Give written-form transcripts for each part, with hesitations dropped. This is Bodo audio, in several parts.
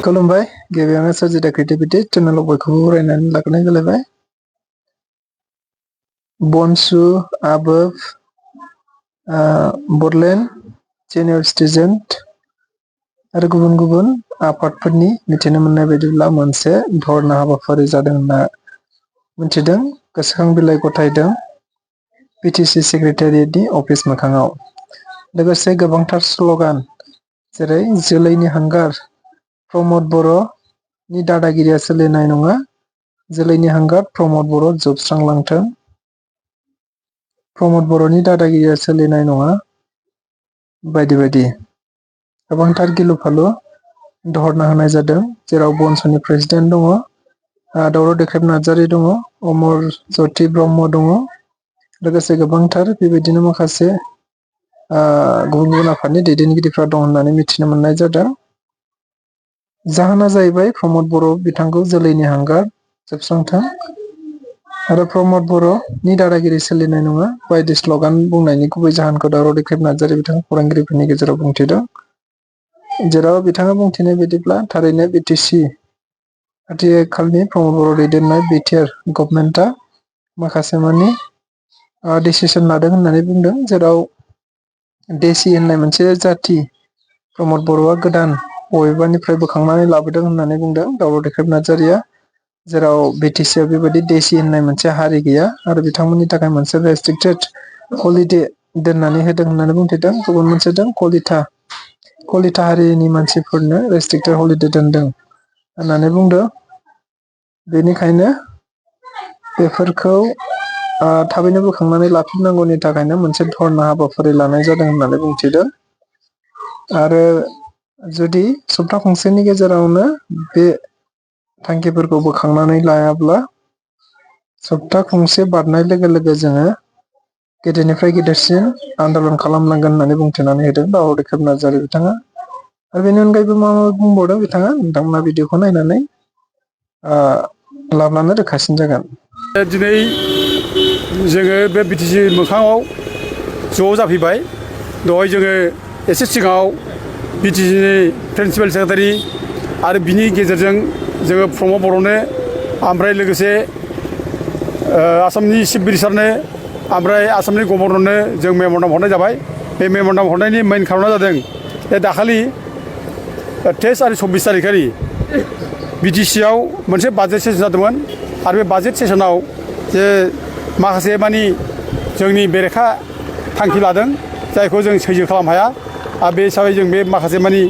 खुलुमबाय गिबियावनो सोरजिदा क्रिएटिभिटी चेनेलाव बयखौबो बरायनानै लाग्रोनाय जालायबाय। बनसु आबोफ बडलेण्ड सिनियर सिटिजेन आरो गुबुन गुबुन आफादफोरनि मिथिनो मोननाय बायदिब्ला मोनसे धरना हाबाफारि जादों होनना मिथिदों। गोसोखां बिलाइ गथायदों पिटिसि सेक्रेटारियेटनि अफिस मोखाङाव। लोगोसे गोबांथार स्लगान जेरै जोलैनि हांगार, प्रमद बर'नि दादागिरिया सोलिनाय नङा, जोलैनि हांगार प्रमद बर' जोबस्रांलांथों, प्रमद बर'नि दादागिरिया सोलिनाय नङा बायदि बायदि गोबांथार गिलु फालु धरना होनाय जादों। जेराव बनसुनि प्रेसिडेन्ट दङ, दावराव देख्रेब नार्जारी दङ, अमर ज्योति ब्रह्म दङ, लोगोसे गोबांथार बेबायदिनो माखासे गुबुन गुबुन आफादनि दैदेनगिरिफ्रा दं होननानै मिथिनो मोननाय जादों। जाहोना जाहैबाय प्रमद बर' बिथांखौ जोलैनि हांगार जोबस्रांथों आरो प्रमद बर'नि दादागिरि सोलिनाय नङा बायदि स्लगान बुंनायनि गुबै जाहोनखौ दावराव देख्रेब नार्जारी बिथाङा खौरांगिरिफोरनि गेजेराव बुंथिदों। जेराव बिथाङा बुंथिनाय बायदिब्ला थारैनो बिटिसि आथिखालनि प्रमद बर' दैदेननाय बिटिआर गभर्नमेन्टआ माखासे मानि डिसिसन लादों होननानै बुंदों। जेराव देसि होननाय मोनसे जाथि प्रमद बर'आ गोदान बबेबानिफ्राय बोखांनानै लाबोदों होननानै बुंदों दावराव देख्रेब नार्जारीया। जेराव बिटिसिआव बेबायदि देसि होननाय मोनसे हारि गैया आरो बिथांमोननि थाखाय मोनसे रेस्ट्रिक्टेड हलिडे दोननानै होदों होननानै बुंथिदों। गुबुन मोनसे दं कलिता हारिनि मानसिफोरनो रेस्ट्रिक्टेड हलिडे दोनदों होननानै बुंदों। बेनिखायनो बेफोरखौ थाबैनो बोखांनानै लाफिननांगौनि थाखायनो मोनसे धरना हाबाफारि लानाय जादों होननानै बुंथिदों। आरो जुदि सप्ता खंसेनि गेजेरावनो बे थांखिफोरखौ बोखांनानै लायाब्ला सप्ता खंसे बारनाय लोगो लोगो जोङो गेदेरनिफ्राय गेदेरसिन आन्दालन खालामनांगोन होननानै बुंथिनानै होदों दावराव देख्रेब नार्जारी बिथाङा। आरो बेनि अनगायैबो मा बुंबावदों बिथाङा, नोंथांमोना भिडिअखौ नायनानै लाब्लानो रोखासिन जागोन। दिनै जोङो बे बिटिसि मोखाङाव ज' जाफैबाय। दहाय जोङो एसे सिगाङाव बिटिसिनि प्रिन्सिपाल सेक्रेटारि आरो बिनि गेजेरजों जोङो प्रमद बर'नो ओमफ्राय लोगोसे आसामनि चिफ मिनिस्टारनो ओमफ्राय आसामनि गभर्नरनो जों मेम'रेन्डाम हरनाय जाबाय। बे मेम'रेन्डाम हरनायनि मेइन खारना जादों बे दाखालि 23 आरो 24 तारिखखालि बिटिसिआव मोनसे बाजेट सेसन जादोंमोन आरो बे बाजेट सेसनाव जे माखासे मानि जोंनि बेरेखा थांखि लादों जायखौ जों सैज्य खालामनो हाया। आरो बे हिसाबै जों बे माखासे मानि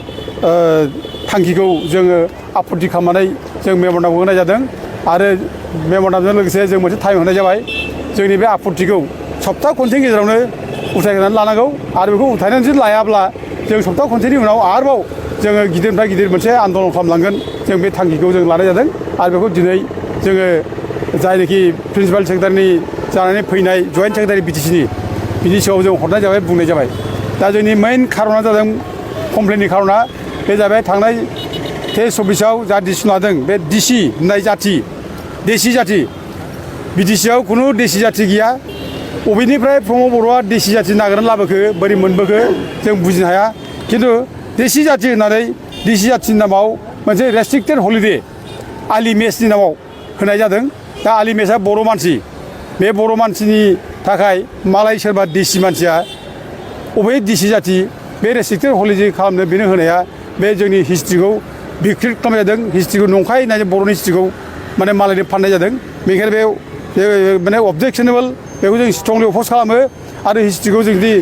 थांखिखौ जोङो आपत्ति खालामनानै जों मेम'रेन्डाम होनाय जादों आरो मेम'रेन्डामजों लोगोसे जों मोनसे टाइम होनाय जाबाय। जोंनि बे आपत्तिखौ सप्ता खनसेनि गेजेरावनो उथायनानै लानांगौ आरो बेखौ उथायनानै जुदि लायाब्ला जों सप्ता खनसेनि उनाव आरोबाव जोङो गिदिरनिफ्राय गिदिर मोनसे आन्दलन खालामलांगोन। जों बे थांखिखौ जों लानाय जादों आरो बेखौ दिनै जोङो जायनोखि प्रिन्सिपाल सेक्रेटारिनि जानानै फैनाय जयेन्ट सेक्रेटारि बिटिसिनि बिनि सायाव जों हरनाय जाबाय, बुंनाय जाबाय। दा जोंनि मेइन खारना जादों कमप्लेननि खारना बे जाबाय थांनाय 23-24आव जा डिसिसन लादों बे डिसि होननाय जाथि, देसि जाथि बिटिसिआव खुनु देसि जाथि गैया। बबेनिफ्राय प्रमद बर'आ देसि जाथि नागिरनानै लाबोखो, बोरै मोनबोखो जों बुजिनो हाया। खिन्थु देसि जाथि होननानै देसि जाथिनि नामाव मोनसे रेस्ट्रिक्टेड हलिडे आलि मेचनि नामाव होनाय जादों। दा आलि मेचआ बर' मानसि, बे बर' मानसिनि थाखाय मालाय सोरबा देसि मानसिया अबे देसि जाथि बे रेस्ट्रिक्टेड हलिडे खालामनो बेनो होनाया बे जोंनि हिस्ट्रिखौ बिक्रिट खालामनाय जादों। हिस्ट्रिखौ नंखाय होननानै बर'नि हिस्ट्रिखौ माने मालायनो फाननाय जादों। बेनिखायनो बे माने अबजेक्सनेबल, बेखौ जों स्ट्रंलि अपज खालामो। आरो हिस्ट्रिखौ जों जुदि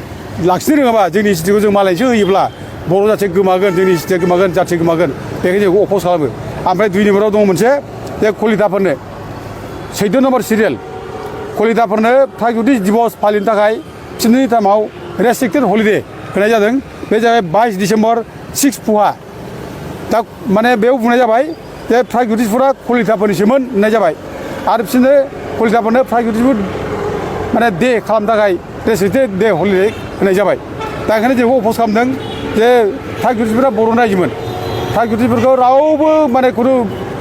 लाखिनो रोङाबा जोंनि हिस्ट्रिखौ जों मालायनोसो होयोब्ला बर' जाथिया गोमागोन, जोंनि हिस्ट्रिया गोमागोन, जाथि गोमागोन। बेखायनो जों बेखौ अपज खालामो। ओमफ्राय 2 नम्बराव दङ मोनसे बे कलिताफोरनो 14 नम्बर सिरियाल कलिताफोरनो प्रागज्य'तिष दिबस फालिनो थाखाय बिसोरनि टाइमाव रेस्ट्रिक्टेड हलिडे होनाय जादों। बे जाबाय 22 डिसेम्बर 6 पुहा। दा माने बेयाव बुंनाय जाबाय जे प्रागज्य'तिषफोरा कलिताफोरनिसोमोन होननाय जाबाय आरो बिसोरनो कलिताफोरनो प्रागज्य'तिषफोर माने दे खालामनो थाखाय रेस्ट्रिक्टेड दे हलिडे होनाय जाबाय। दा ओंखायनो जों बेखौ अपज खालामदों जे प्रागज्य'तिषफोरा बर'नि रायजोमोन। प्रागज्य'तिषफोरखौ रावबो माने खुनु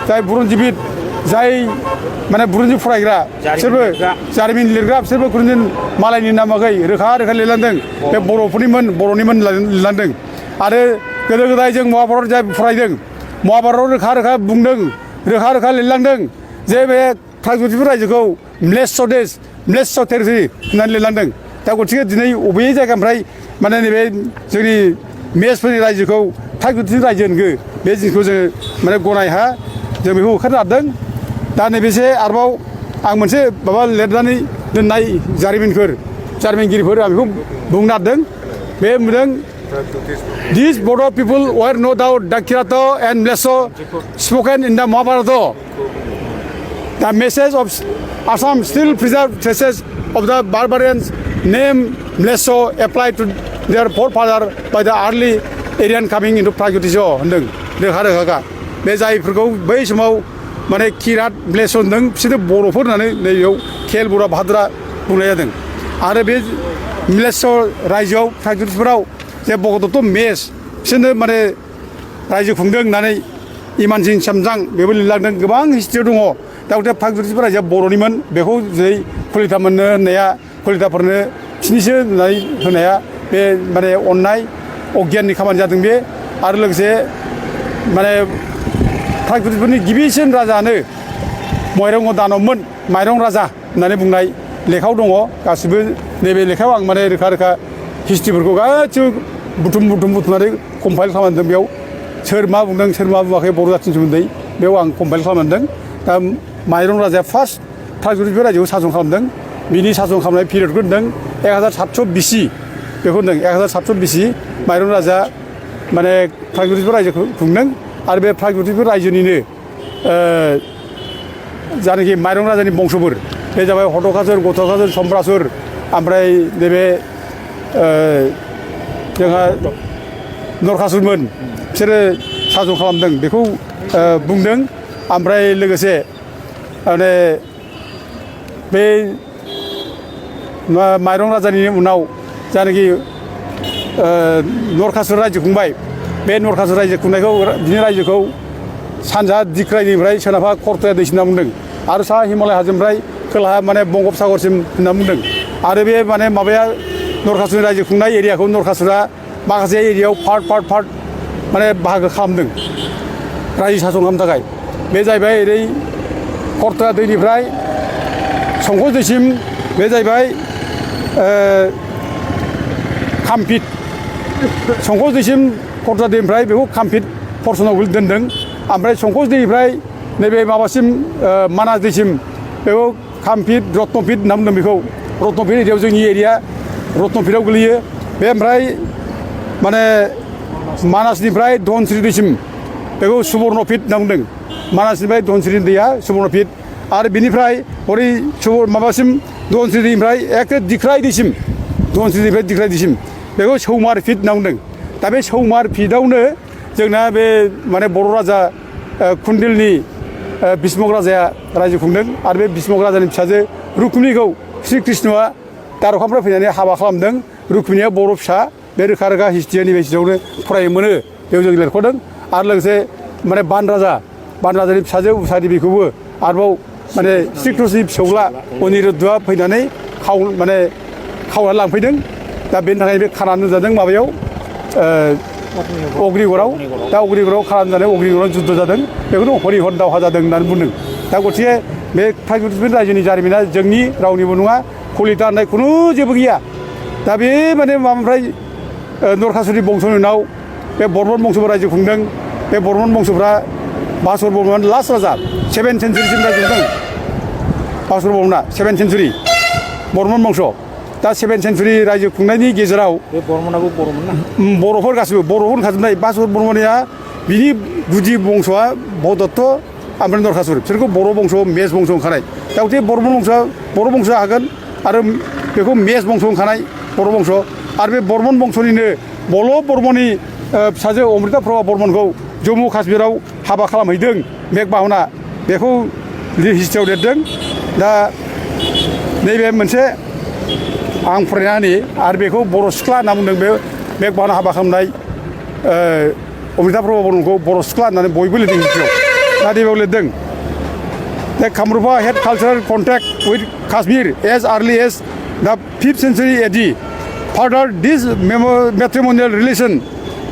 जाय बुरनजिबिद, जाय माने बुरनजि फरायग्रा बिसोरबो जारिमिन लिरग्रा बिसोरबो खुनु मालायनि नामाखै रोखा रोखा लिरलांदों बे बर'फोरनिमोन, बर'निमोन लिरलांदों। आरो गोदो गोदाय जों महाभारत जाय फरायदों महाभारतआव रोखा रोखा बुंदों रोखा रोखा लिरलांदों जे बे प्रागज्यतिपुर रायजोखौ म्लेच्छ देश म्लेच्छ टेरिटरि होननानै लिरलांदों दा गतिके दिनै बबे जायगानिफ्राय माने नैबे जोंनि मेसफोरनि रायजोखौ प्रागज्यतिपुर रायजो होनगो बे जिनिसखौ जोङो माने गनाय हा जों बेखौ होखारनो हादों दा नैबेसे आरोबाव आं मोनसे माबा लिरनानै दोननाय जारिमिनगिरिफोर आं बेखौ बुंनो नागिरदों बे बुंदों These Bodo people were no doubt Dakirato and Mlesso spoken in the Mahabharata. The message of Assam still preserved traces of the barbarians named Mlesso applied to their forefather by the early Aryan coming into Pragyutisho होनदों रोखा रोखा बे जायफोरखौ बै समाव माने किरात म्लेच्छ होनदों बिसोर बर'फोर होननानै नैबेयाव खेल बर' भाद्रा बुंनाय जादों आरो बे म्लेच्छ रायजोआव प्रागज्यतिपुराव जे भगदत्त मेस बिसोरनो माने रायजो खुंदों होननानै इमानसिं सामजां बेबो लिरलांदों गोबां हिस्ट्रियाव दङ दा गथे प्रागज्यतिपुर रायजोआ बर'निमोन बेखौ जेरै कलिता मोननो होननाया कलिताफोरनो बिसोरनिसो होननानै होनाया बे माने अननाय अगियाननि खामानि जादों बे आरो लोगोसे माने प्रागज्यतिपुरनि गिबिसिन राजायानो माइरं दानबमोन माइरं राजा होननानै बुंनाय लेखायाव दङ गासिबो नैबे लेखायाव आं माने रोखा रोखा हिस्ट्रिफोरखौ गासिबो बुथुमनानै कम्पाइल खालामदों बेयाव सोर मा बुंदों सोर मा बुङाखै बर' जाथिनि सोमोन्दै बेयाव आं कम्पाइल खालामदों दा माइरं राजाया फार्स्ट प्रागज्यतिपुर रायजोखौ सासन खालामदों बिनि सासन खालामनाय पिरियडखौ होनदों 1700 BC बेखौ होनदों 1700 BC माइरं राजा माने प्रागज्यतिपुर रायजोखौ खुंदों आरो बे प्रागज्यतिपुर रायजोनिनो जानाखि माइरं राजानि बंसफोर बे जाबाय हटकासुर गटकासुर सम्रासुर ओमफ्राय नैबे जोंहा नरकासुरमोन बिसोरो सासन खालामदों बेखौ बुंदों ओमफ्राय लोगोसे माने बे माइरं राजानि उनाव जानाखि नरकासुर रायजो खुंबाय बे नरकासुर रायजो खुंनायखौ बिनि रायजोखौ सानजा दिक्रायनिफ्राय सोनाबहा कर्तया दैसिम होनना बुंदों आरो साहा हिमालय हाजोनिफ्राय खोलाहा माने बंगपसागरसिम होनना बुंदों आरो बे माने माबाया नरकासुरनि रायजो खुंनाय एरियाखौ नरकासुरा माखासे एरियायाव पार्ट माने बाहागो खालामदों रायजो सासन खालामनो थाखाय बे जाहैबाय ओरै कर्तया दैनिफ्राय संकस दैसिम बे जाहैबाय कामपिट संकस दैसिम कर्तया दैनिफ्राय बेखौ कामपिट पर्सनाव दोनदों ओमफ्राय संकस दैनिफ्राय नैबे माबासिम मानास दैसिम बेखौ कामपिट रत्नपिट होनना बुंदों बेखौ रत्नपिट एरियायाव जोंनि एरिया रत्नपिटआव गोलैयो बे ओमफ्राय माने मानासनिफ्राय धनस्रि दैसिम बेखौ सुवर्णपिट होनना बुंदों मानासनिफ्राय धनस्रि दैया सुवर्णपिट आरो बिनिफ्राय हरै माबासिम धनस्रि दैनिफ्राय एखे दिख्राय दैसिम धनस्रि दैनिफ्राय दिख्राय दैसिम बेखौ सौमार फिट होनना बुंदों दा बे सौमार फिटआवनो जोंना बे माने बर' राजा कुन्दिलनि भीष्मक राजाया रायजो खुंदों आरो बे भीष्मक राजानि फिसाजो रुक्मिनिखौ श्री कृष्णआ दारखानिफ्राय फैनानै हाबा खालामदों रुक्मिनिया बर' फिसा बे रोखा रोखा हिस्ट्रिनि बेसिसावनो फरायनो मोनो बेयाव जों लिरख'दों आरो लोगोसे माने बान राजानि फिसाजो उषा देबिखौबो आरोबाव माने श्री कृष्णनि फिसौला अनिरुद्धआ फैनानै माने खावनानै लांफैदों दा बेनि थाखाय बे खाना दोनजादों माबायाव अग्निगड़आव दा अग्निगड़आव खाना दोनजानाय अग्निगड़आव जुद्ध जादों बेखौनो हरिहर दावहा जादों होननानै बुंदों दा गतिके बे प्रागज्यतिपुर रायजोनि जारिमिना जोंनि रावनिबो नङा कलिता होननाय खुनु जेबो गैया दा बे माने माबानिफ्राय नरकासुरनि बंस'नि उनाव बे बर्मन बंस'फोर रायजो खुंदों बे बर्मन बंस'फ्रा बासुर बर्मन लास्ट राजा 7th सेन्चुरिसिम रायजो खुंदों बासुर बर्मना 7th सेन्चुरि बर्मन बंस' दा 7th सेन्चुरि रायजो खुंनायनि गेजेराव बे बर्मनाबो बर'मोन ना बर'फोर गासिबो बर'फोर होनखाजोबनाय बासुर बर्मनिया बिनि गुदि बंस'आ भगदत्त ओमफ्राय नरकासुर बिसोरखौ बर' बंस' मेस बंस' ओंखारनाय दा गथे बर्मन बंस'आ बर' बंस'आ हागोन आरो बेखौ मेस बंस' ओंखारनाय बर' बंस' आरो बे बर्मन बंस'निनो बल' बर्मननि फिसाजो अमृता प्रभा बर्मनखौ जम्मु काश्मीराव हाबा खालामहैदों मेघबाहना बेखौ हिस्ट्रियाव लिरदों दा नैबे मोनसे आं फरायना होनि आरो बेखौ बर' सिख्ला होनना बुंदों बे मेघबाहना हाबा खालामनाय अमृता प्रभा बर्मनखौ बर' सिख्ला होननानै बयबो लिरदों हिस्ट्रियाव दा बेयाव लिरदों The Kamrupa had cultural contact with Kashmir as early as the 5th century AD. Further, this matrimonial relation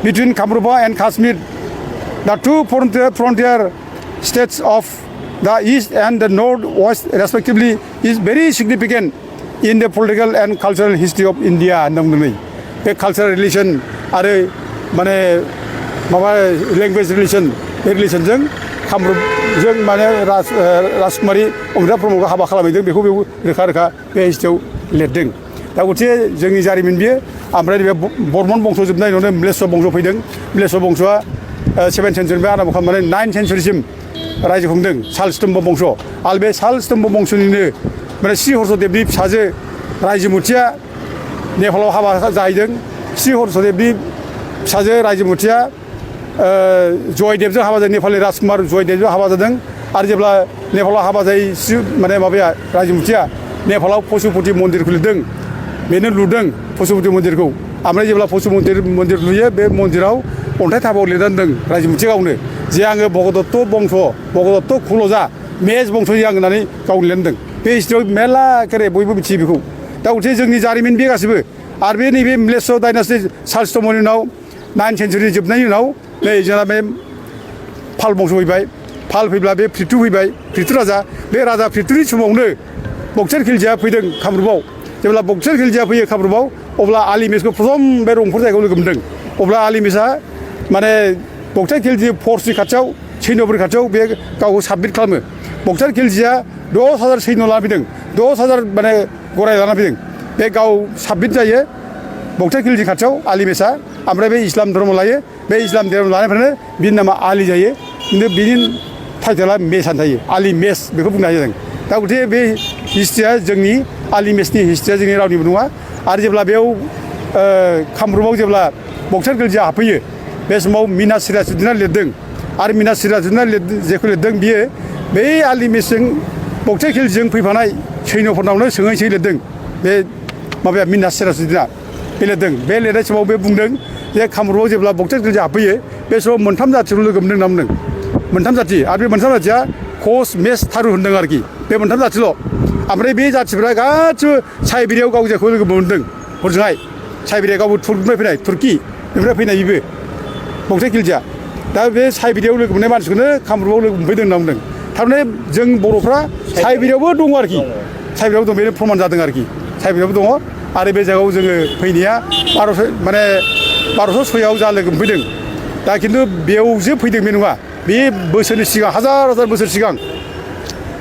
between Kamrupa and Kashmir The two frontier states of the east and the northwest respectively is very significant in the political and cultural history of India होनना बुंदों नै बे cultural relation आरो माने माबा language relation बे relationजों कामरुपजों माने राजकुमारी अंगिता ब्रह्मखौ हाबा खालामहैदों बेखौ रोखा रोखा बे हिस्ट्रियाव लिरदों दा गथे जोंनि जारिमिन बियो ओमफ्राय बे बर्मन बंस जोबनाय उनावनो म्लेच्छ बंस फैदों म्लेच्छ बंसआ 7th सेन्चुरिनिफ्राय आरम्भ खालामनानै 9th सेन्चुरिसिम रायजो खुंदों शालस्तम्भ बंस आरो बे शालस्तम्भ बंसनिनो माने श्री हर्षदेबनि फिसाजो रायजोमुथिया नेपालाव हाबा जाहैदों श्री हर्षदेबनि फिसाजो रायजोमुथिया जयदेबजों हाबा जादों नेपालनि राजकुमार जयदेबजों हाबा जादों आरो जेब्ला नेपालाव हाबा जायो माने माबाया रायजोमुथिया नेपालाव पशुपति मन्दिरखौ लुदों बेनो लुदों पशुपति मन्दिरखौ ओमफ्राय जेब्ला पशुपति मन्दिर लुयो बे मन्दिराव अन्थाइ थाबाव लिरनानै दोनदों रायजोमुथिया गावनो जे आङो भगदत्त बंस भगदत्त खुलजा मेज बंसनि आं होननानै गावनो लिरदों बे हिस्ट्रियाव मेरला केरे बयबो मिथियो बेखौ दा गथे जोंनि जारिमिन बे गासिबो आरो बे नैबे म्लेच्छ डाइनास्टि शालस्तम्भनि उनाव 9th सेन्चुरि जोबनायनि उनाव नै जोंना बे पाल बंस फैबाय पाल फैब्ला बे पृथु फैबाय पृथु राजा बे राजा पृथुनि समावनो बक्सार खिलजिया फैदों कामरुपाव जेब्ला बक्सार खिलजिया फैयो कामरुपाव अब्ला आलिमेसखौ प्रथम बे रंफोर जायगायाव लोगो मोनदों अब्ला आलिमेसआ माने बक्सार खिलजि फर्सनि खाथियाव सैन्यफोरनि खाथियाव बे गावखौ साबमिट खालामो बक्सार खिलजिया 10,000 सैन्य लाना फैदों 10,000 माने गराय लाना फैदों बे गाव साबमिट जायो बक्सार खिलजि खाथियाव आलिमेसआ ओमफ्राय बे इस्लाम धर्म लायो बे इस्लाम धर्म लानायनिफ्रायनो बिनि नामा आलि जायो खिन्थु बिनि टाइटेला मेसआनो थायो आलि मेस बेखौ बुंनो हायो जों दा गथे बे हिस्ट्रिया जोंनि आलि मेसनि हिस्ट्रिया जोंनि रावनिबो नङा आरो जेब्ला बेयाव कामरुपाव जेब्ला बक्सार खिलजिया हाबफैयो बे समाव मीना सिराजुद्दीनआ लिरदों आरो मीना सिराजुद्दीनआ जेखौ लिरदों बियो बै आलि मेसजों बक्सार खिलजिजों फैफानाय सैन्यफोरनावनो सोङै लिरदों बे माबाया मीना सिराजुद्दीनआ बे लिरदों बे लिरनाय समाव बे बुंदों जे कामरुपाव जेब्ला बक्सार खिलजिया हाबफैयो बे समाव मोनथाम जाथिखौ लोगो मोनदों होनना बुंदों मोनथाम जाथि आरो बे मोनथाम जाथिया कच मेस थारु होनदों आरोखि बे मोनथाम जाथिल' ओमफ्राय बे जाथिफ्रा गासिबो साइबेरियाव गाव जेखौ लोगो मोनदों हरजोंहाय साइबेरिया गावबो तुर्कनिफ्राय फैनाय तुर्की बेनिफ्राय फैनाय बेबो बक्सार खिलजिया दा बे साइबेरियाव लोगो मोननाय मानसिखौनो कामरुपाव लोगो मोनफैदों होनना बुंदों थारमाने जों बर'फ्रा साइबेरियावबो दङ आरोखि साइबेरियाव दं बेनो प्रमान जादों आरोखि साइबेरियावबो दङ आरो बे जायगायाव जोङो फैनाया 1206आव जा लोगो मोनफैदों दा खिन्थु बेयावसो फैदों बे नङा बे बोसोरनि सिगां हाजार बोसोर सिगां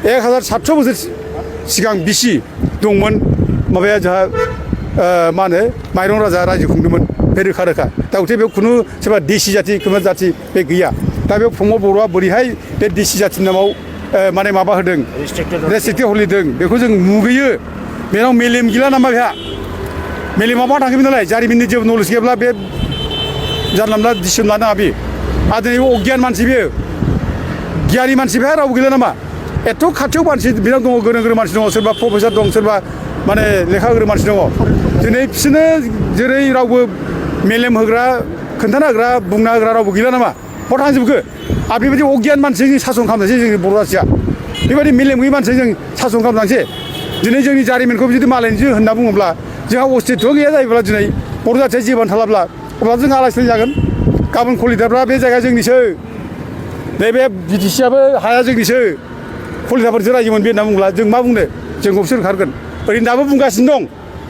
1700 बोसोर सिगां बिसि दंमोन माबाया जोंहा मा होनो माइरं राजा रायजो खुंदोंमोन बे रोखा रोखा दा गथे बेयाव खुनु सोरबा देसि जाथि खोमा जाथि बे गैया दा बेयाव प्रमद बर'आ बोरैहाय बे देसि जाथिनि नामाव माने माबा होदों रेस्ट्रिक्टेड हलिदों बेखौ जों मुगैयो बेनाव मेलेम गैला नामा बेहा मेलेमा मा थांखोमोन नालाय जारिमिननि जेबो नलेज गैयाब्ला बे जानला मोनला डिसिसन लानो नाङा बे आरो दिनै अगियान मानसि बेयो गियानि मानसि बेहा रावबो गैला नामा एथ' खाथियाव मानसि बिनाव दङ गोरों मानसि दङ सोरबा प्रफेसार दं सोरबा माने लेखा गोरों मानसि दङ दिनै बिसोरनो जेरै रावबो मेलेम होग्रा खोन्थाना होग्रा बुंना होग्रा रावबो गैला नामा बहा थांजोबखो आरो बेबायदि अगियान मानसिजों सासन खालामनोसै जोंनि बर' जाथिया बेबायदि मेलेम गैयै मानसिजों सासन खालामनांसै दिनै जोंनि जारिमिनखौ जुदि मालायनिसो होनना बुङोब्ला जोंहा अस्तित्व गैया जायोब्ला दिनै बर' जाथिया जिबन थालाब्ला अब्ला जों आलाय सिलाय जागोन गाबोन कलिताफ्रा बे जायगाया जोंनिसो नैबे बिटिसिआबो हाया जोंनिसो कलिताफोरसो रायजोमोन बे होनना बुंब्ला जों मा बुंनो जोंखौ बिसोर होखारगोन ओरैनो दाबो बुंगासिनो दं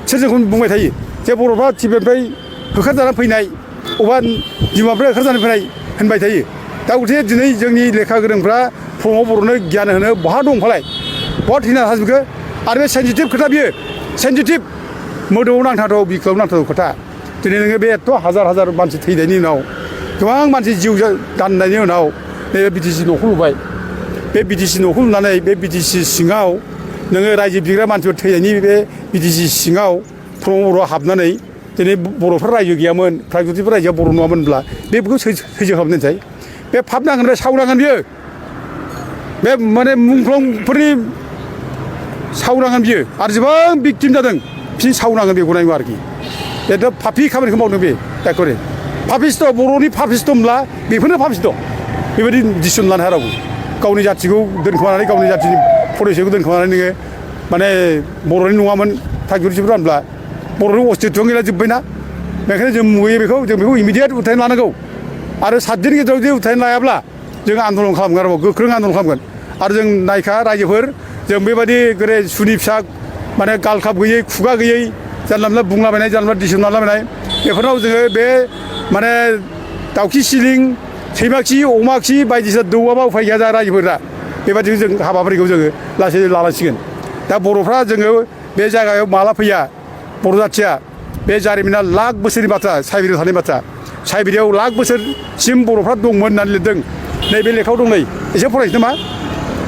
बिसोर जोंखौ बुंबाय थायो जे बर'फ्रा टिबेटनिफ्राय होखारजानानै फैनाय अबा बिमानिफ्राय होखारजानानै फैनाय होनबाय थायो दा गथे दिनै जोंनि लेखा गोरोंफ्रा प्रमद बर'नो गियान होनो बहा दं फालाय बहा थैना थाजोबखो आरो बे सेन्सिटिभ खोथा बियो सेन्सिटिभ मोदोमाव नांथावथाव बिखायाव नांथावथाव खोथा दिनै नोङो बे एथ' हाजार मानसि थैनायनि उनाव गोबां मानसि जिउ दाननायनि उनाव नैबे बिटिसि न'खौ लुबाय बे बिटिसि न'खौ लुनानै बे बिटिसि सिङाव नोङो रायजो बिग्रा मानसिफोर थैनायनि बे बिटिसि सिङाव प्रमद बर'आ हाबनानै दिनै बर'फ्रा रायजो गैयामोन प्रागज्यतिकफोर रायजोआ बर' नङामोनब्ला बेखौ सैजो खालामनोसै बे फाब नांगोन बे सावनांगोन बियो बे माने मुंख्लंफोरनि सावनांगोन बियो आरो जेसेबां भिक्टिम जादों बिसोरनि सावनांगोन बेखौ नायगौ आरोखि एकदम पापि खामानिखौ मावदों बे एखरे पापिस्ट' बर'नि पापिस्ट' होनब्ला बेफोरनो पापिस्ट' बेबायदि डिसिसन लानो हाया रावबो गावनि जाथिखौ दोनखोमानानै गावनि जाथिनि फरिचयखौ दोनखोमानानै नोङो माने बर'नि नङामोन थागिबिफोर होनब्ला बर'नि अस्तित्व गैला जोब्बायना बेखायनो जों मुगैयो बेखौ जों बेखौ इमिडियेट उथायनानै लानांगौ आरो 7 दिननि गेजेराव जुदि उथायनो लायाब्ला जों आन्दलन खालामगोन आरो गोख्रों आन्दलन खालामगोन आरो जों नायखा रायजोफोर जों बेबायदि गोरे सुनि फिसा माने गालखाब गैयै खुगा गैयै जानला मोनला बुंलाबायनाय जानला मोनला दिसुन लाबायनाय बेफोरनाव जोङो बे माने दाउखि सिलिं सैमा खि अमा खि बायदिसिना दौवाबा उफाय गैया जा रायजोफोरा बेबायदिनो जों हाबाफारिखौ जोङो लासै लालांसिगोन दा बर'फ्रा जोङो बे जायगायाव माला फैया बर' जाथिया बे जारिमिना लाख बोसोरनि बाथ्रा साइबिरियाव थानाय बाथ्रा साइबिरियाव लाख बोसोरसिम बर'फ्रा दंमोन होननानै लिरदों नैबे लेखायाव दं नै एसे फरायसै नामा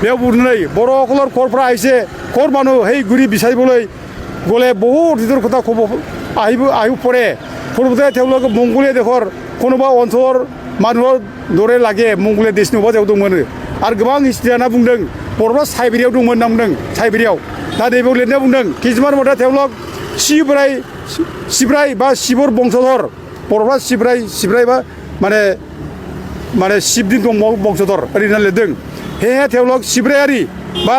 बेयाव बुंदों नै बर' कलर खरफ्रा आइसे खर मानु है गुरि बिसाय বলে গলে বহুত ভিতর কথা কব আহিব পৰে পূৰ্বতে তেওঁলোকে মংগোলীয় দেশৰ কোনোবা অঞ্চলৰ মানুহৰ দৰে লাগে মংগোলীয় देशनि अबा जायगायाव दंमोन आरो गोबां हिस्ट्रियाना बुंदों बर'फ्रा साइबिरियाव दंमोन होनना बुंदों साइबिरियाव दा नैबेयाव लिरनाया बुंदों किसुमान मथे তেওঁলোক सिब्राय बा सिबर बंशधर बर'फ्रा सिब्राय बा माने शिबनि दं बंशधर ओरैनो लिरदों हे তেওঁলোক सिब्रायारि बा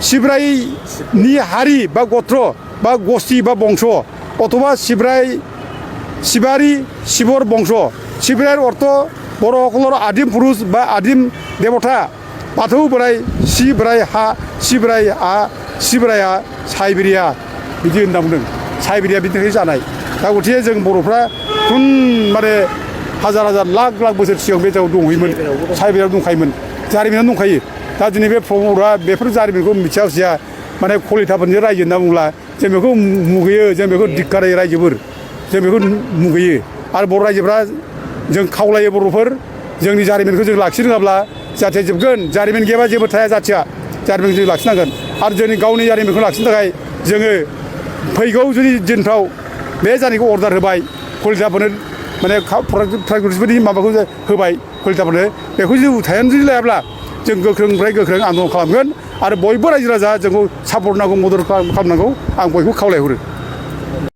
सिब्रायनि हारि बा गत्र बा गस्थि बा बंश अथवा शिबारि शिबर बंश सिब्रायर अर्थ बर'সকলৰ आदिम पुरुष बा आदिम देवता बाथौ बोराय सिब्राया साइबिरिया बिदि होनना बुंदों साइबिरिया बिनिफ्राय जानाय दा गथिखे जों बर'फ्रा खुन माने हाजार लाख बोसोर सिगां बे जायगायाव दंहैयोमोन साइबिरियाव दंखायोमोन जारिमिनानो दंखायो दा दिनै बे प्रमदआ बेफोर जारिमिनखौ मिथिया हसिया माने कलिताफोरनि रायजो होनना बुंब्ला जों बेखौ मुगैयो जों बेखौ धिक्कारायो रायजोफोर जों बेखौ मुगैयो आरो बर' रायजोफ्रा जों खावलायो बर'फोर जोंनि जारिमिनखौ जों लाखिनो रोङाब्ला जाहाथे जोबगोन जारिमिन गैयाबा जेबो थाया जाथिया जारिमिनखौ जों लाखिनांगोन आरो जोंनि गावनि जारिमिनखौ लाखिनो थाखाय जोङो फैगौ जुदि दिनफ्राव बे जानायखौ अर्डार होबाय कलिताफोरनो माने प्राइगुरिफोरनि माबाखौ होबाय कलिताफोरनो बेखौ जुदि उथायनो जुदि लायाब्ला जों गोख्रोंनिफ्राय गोख्रों आन्दलन खालामगोन आरो बयबो रायजो राजा जोंखौ सापर्ट नांगौ मदद खालामनांगौ आं बयखौ खावलायहरो